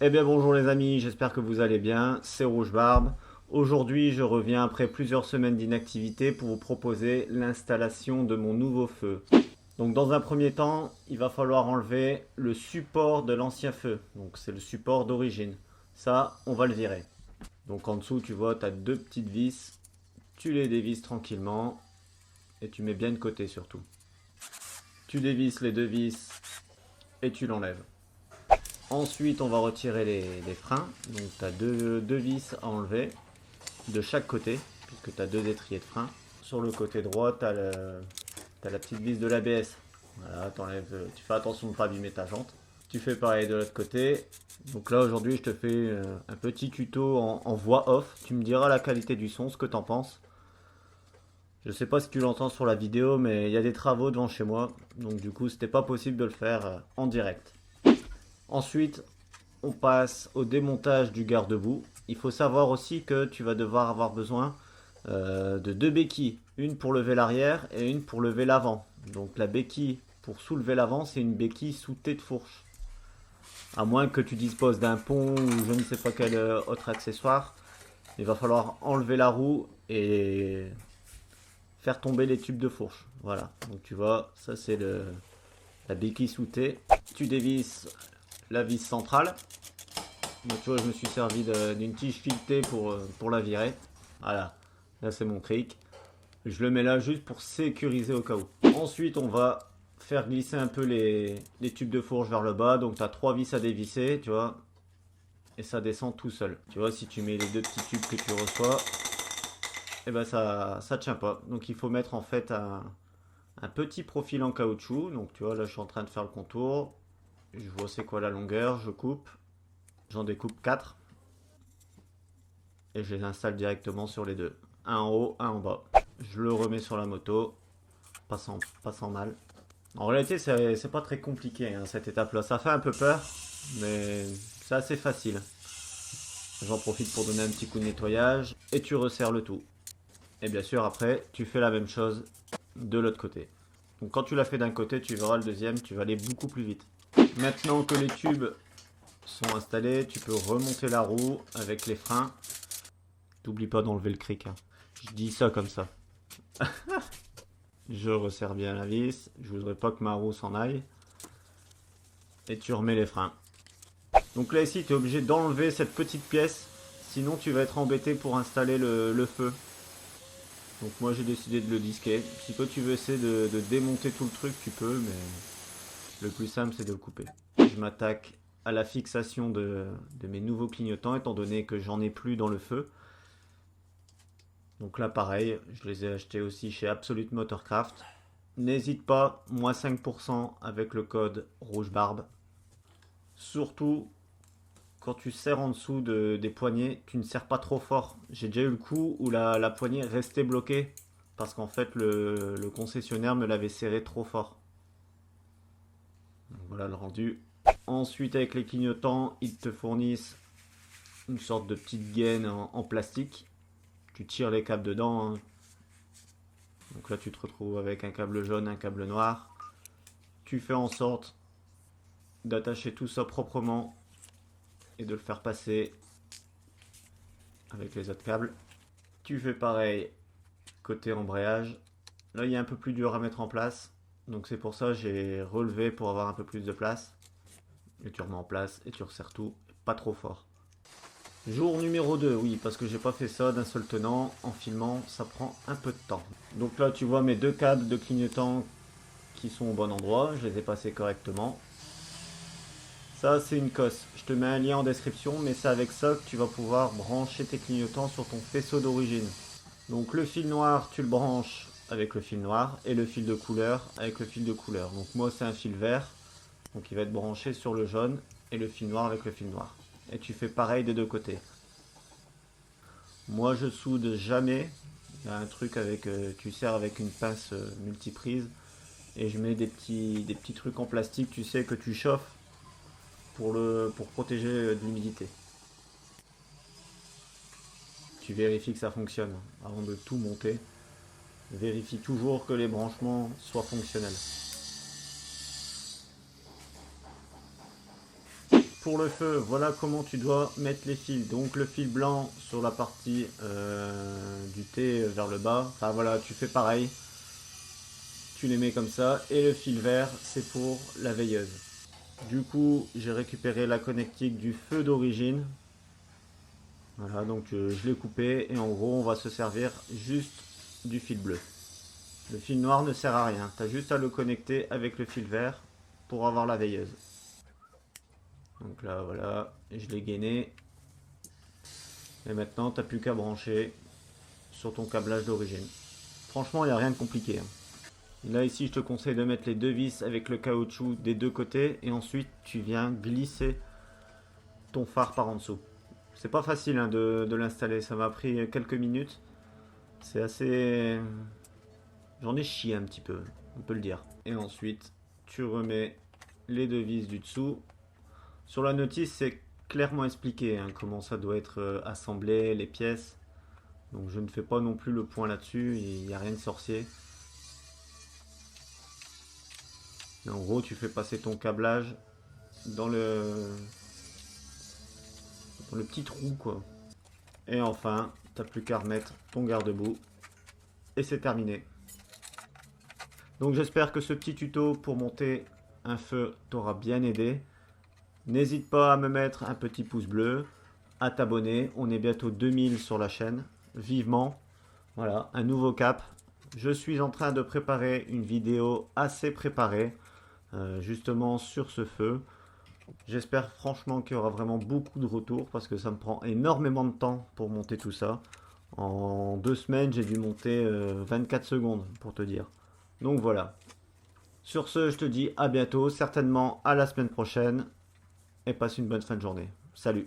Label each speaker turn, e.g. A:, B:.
A: Eh bien bonjour les amis, j'espère que vous allez bien, c'est Rouge Barbe. Aujourd'hui je reviens après plusieurs semaines d'inactivité pour vous proposer l'installation de mon nouveau feu. Donc dans un premier temps, il va falloir enlever le support de l'ancien feu. Donc c'est le support d'origine. Ça, on va le virer. Donc en dessous, tu vois, tu as deux petites vis. Tu les dévisses tranquillement et tu mets bien de côté surtout. Tu dévisses les deux vis et tu l'enlèves. Ensuite, on va retirer les freins. Donc, tu as deux vis à enlever de chaque côté, puisque tu as deux étriers de frein. Sur le côté droit, tu as la petite vis de l'ABS. Voilà, tu fais attention de ne pas abîmer ta jante. Tu fais pareil de l'autre côté. Donc là, aujourd'hui, je te fais un petit tuto en voix off. Tu me diras la qualité du son, ce que tu en penses. Je sais pas si tu l'entends sur la vidéo, mais il y a des travaux devant chez moi. Donc du coup, c'était pas possible de le faire en direct. Ensuite, on passe au démontage du garde-boue. Il faut savoir aussi que tu vas devoir avoir besoin de deux béquilles. Une pour lever l'arrière et une pour lever l'avant. Donc la béquille pour soulever l'avant, c'est une béquille sous T de fourche. À moins que tu disposes d'un pont ou je ne sais pas quel autre accessoire. Il va falloir enlever la roue et faire tomber les tubes de fourche. Voilà, donc tu vois, ça c'est la béquille sous T. Tu dévisses la vis centrale. Donc tu vois, je me suis servi d'une tige filetée pour la virer. Voilà, là c'est mon cric. Je le mets là juste pour sécuriser au cas où. Ensuite, on va faire glisser un peu les tubes de fourche vers le bas. Donc tu as trois vis à dévisser, tu vois. Et ça descend tout seul. Tu vois, si tu mets les deux petits tubes que tu reçois, et ben ça tient pas. Donc il faut mettre en fait un petit profil en caoutchouc. Donc tu vois, là je suis en train de faire le contour. Je vois c'est quoi la longueur, je coupe. J'en découpe 4. Et je les installe directement sur les deux. Un en haut, un en bas. Je le remets sur la moto. Pas sans mal. En réalité, c'est pas très compliqué hein, cette étape-là. Ça fait un peu peur, mais c'est assez facile. J'en profite pour donner un petit coup de nettoyage. Et tu resserres le tout. Et bien sûr, après, tu fais la même chose de l'autre côté. Donc quand tu l'as fait d'un côté, tu verras le deuxième, tu vas aller beaucoup plus vite. Maintenant que les tubes sont installés, tu peux remonter la roue avec les freins. T'oublies pas d'enlever le cric. Hein. Je dis ça comme ça. Je resserre bien la vis. Je voudrais pas que ma roue s'en aille. Et tu remets les freins. Donc là ici, tu es obligé d'enlever cette petite pièce. Sinon tu vas être embêté pour installer le feu. Donc moi j'ai décidé de le disquer. Si toi tu veux essayer de démonter tout le truc, tu peux. Mais le plus simple c'est de le couper. Je m'attaque à la fixation de mes nouveaux clignotants. Étant donné que j'en ai plus dans le feu. Donc là pareil, je les ai achetés aussi chez Absolute Motorcraft. N'hésite pas, moins 5% avec le code rougebarbe. Surtout, quand tu serres en dessous des poignées, tu ne serres pas trop fort. J'ai déjà eu le coup où la poignée restait bloquée. Parce qu'en fait, le concessionnaire me l'avait serré trop fort. Donc voilà le rendu. Ensuite, avec les clignotants, ils te fournissent une sorte de petite gaine en plastique. Tu tires les câbles dedans. Hein. Donc là, tu te retrouves avec un câble jaune, un câble noir. Tu fais en sorte d'attacher tout ça proprement et de le faire passer avec les autres câbles. Tu fais pareil côté embrayage. Là, il est un peu plus dur à mettre en place. Donc c'est pour ça que j'ai relevé pour avoir un peu plus de place. Et tu remets en place et tu resserres tout. Pas trop fort. Jour numéro 2, oui, parce que j'ai pas fait ça d'un seul tenant. En filmant, ça prend un peu de temps. Donc là, tu vois mes deux câbles de clignotants qui sont au bon endroit. Je les ai passés correctement. Ça, c'est une cosse. Je te mets un lien en description, mais c'est avec ça que tu vas pouvoir brancher tes clignotants sur ton faisceau d'origine. Donc le fil noir, tu le branches avec le fil noir et le fil de couleur avec le fil de couleur. Donc moi c'est un fil vert, donc il va être branché sur le jaune et le fil noir avec le fil noir. Et tu fais pareil des deux côtés. Moi je soude jamais. Il y a un truc avec, tu sers avec une pince multiprise et je mets des petits trucs en plastique, tu sais, que tu chauffes pour protéger de l'humidité. Tu vérifies que ça fonctionne avant de tout monter. Vérifie toujours que les branchements soient fonctionnels. Pour le feu, voilà comment tu dois mettre les fils. Donc le fil blanc sur la partie du thé vers le bas. Enfin voilà, tu fais pareil. Tu les mets comme ça. Et le fil vert, c'est pour la veilleuse. Du coup, j'ai récupéré la connectique du feu d'origine. Voilà, donc je l'ai coupé. Et en gros, on va se servir juste du fil bleu. Le fil noir ne sert à rien. Tu as juste à le connecter avec le fil vert pour avoir la veilleuse. Donc là, voilà, je l'ai gainé. Et maintenant, tu n'as plus qu'à brancher sur ton câblage d'origine. Franchement, il n'y a rien de compliqué. Là, ici, je te conseille de mettre les deux vis avec le caoutchouc des deux côtés. Et ensuite, tu viens glisser ton phare par en dessous. C'est pas facile de l'installer. Ça m'a pris quelques minutes. C'est assez... J'en ai chié un petit peu, on peut le dire. Et ensuite, tu remets les deux vis du dessous. Sur la notice, c'est clairement expliqué comment ça doit être assemblé, les pièces. Donc je ne fais pas non plus le point là-dessus, il n'y a rien de sorcier. Et en gros, tu fais passer ton câblage dans le petit trou, quoi. Et enfin, tu n'as plus qu'à remettre ton garde-boue. Et c'est terminé. Donc j'espère que ce petit tuto pour monter un feu t'aura bien aidé. N'hésite pas à me mettre un petit pouce bleu, à t'abonner. On est bientôt 2000 sur la chaîne. Vivement. Voilà, un nouveau cap. Je suis en train de préparer une vidéo assez préparée, justement sur ce feu. J'espère franchement qu'il y aura vraiment beaucoup de retours parce que ça me prend énormément de temps pour monter tout ça. En 2 semaines, j'ai dû monter 24 secondes pour te dire. Donc voilà. Sur ce, je te dis à bientôt, certainement à la semaine prochaine. Et passe une bonne fin de journée. Salut!